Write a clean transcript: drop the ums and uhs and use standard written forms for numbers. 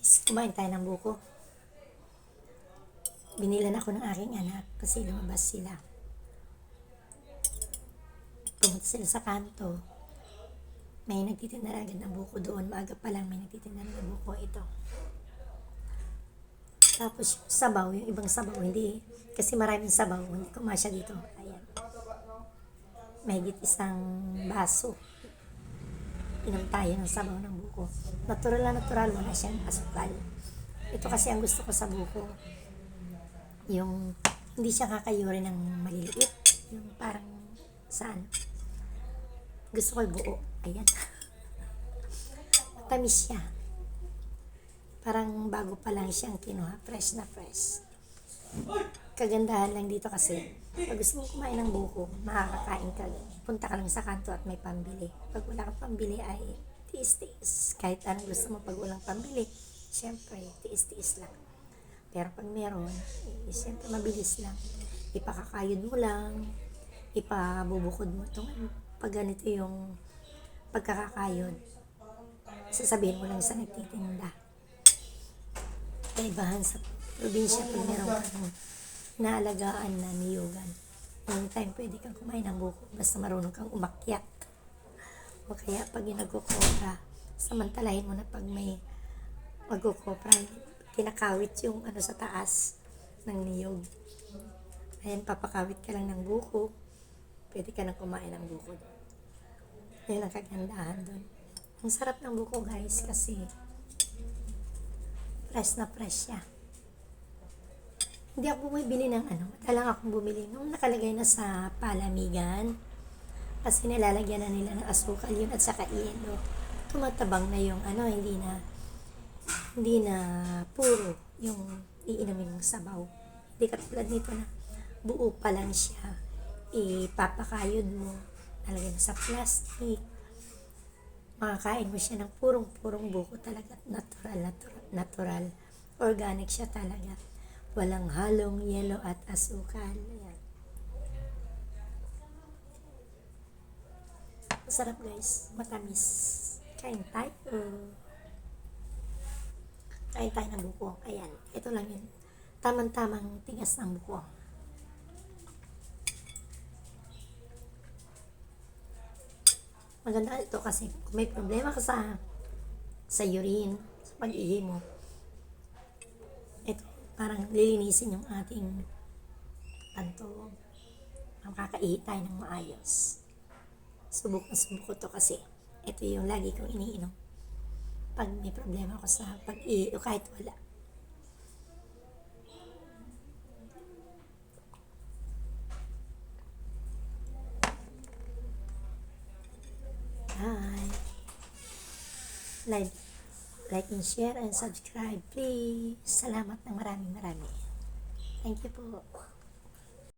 Guys, kumain tayo ng buko. Binilan ako ng aking anak kasi lumabas sila. Pumunta sila sa kanto. May nagtitinda agad ng buko doon. Maaga pa lang may nagtitinda ng buko ito. Tapos yung sabaw, yung ibang sabaw, hindi. Kasi maraming sabaw, hindi kumasya dito. Ayan. Mahigit isang baso. Inom tayo ng sabaw ng buko. Natural na natural, wala siyang asukal. Ito kasi ang gusto ko sa buko. Yung hindi siya kakayuri ng maliliit. Yung parang saan. Gusto ko yung buo. Ayan. Matamis siya. Parang bago pa lang siyang kinuha. Fresh na fresh. Kagandahan lang dito kasi pag gusto mong kumain ng buko, makakakain ka. Punta ka lang sa kanto at may pambili. Pag wala kang pambili ay tiis-tiis. Kahit anong gusto mo pag walang pambili, syempre tiis-tiis lang. Pero pag meron, syempre mabilis lang. Ipakakayod mo lang, ipabubukod mo itong pag ganito yung pagkakakayod. Sasabihin mo lang sa nagtitinda. Kaibahan sa probinsya pag meron kang naalagaan na niyugan. Anytime pwede kang kumain ng buko basta marunong kang umakyat. O kaya pag nagkukopra, samantalahin mo na pag may magkukopra, kinakawit yung ano sa taas ng niyog. Ayan, papakawit ka lang ng buko, pwede ka nang kumain ng buko. Yan ang kagandahan doon. Ang sarap ng buko guys kasi fresh na fresh siya. Hindi ako bumibili ng ano, madalang akong bumili nung nakalagay na sa palamigan. Kasi nilalagyan na nila ng asukal yun at saka yelo. Tumatabang na yung ano, hindi na puro yung iinumin mong sabaw. Hindi katulad nito na buo pa lang siya. Ipapakayod mo, nalagay mo sa plastic. Makakain mo siya ng purong-purong buko talaga. Natural. Organic siya talaga. Walang halong yelo at asukal. Ayan. Masarap guys. Matamis. Kain tayo. Kain tayo ng buko. Ayan. Ito lang yun. Tamang-tamang tigas ng buko. Maganda ito kasi kung may problema ka sa urine, sa pag-ihi mo, ito parang lilinisin yung ating panto. Makakaihi tayo ng maayos. Subok na subok ko to kasi ito yung lagi kong iniinom pag may problema ako sa pag-ihi o kahit wala. Bye! Like and share and subscribe please. Salamat ng marami. Thank you po.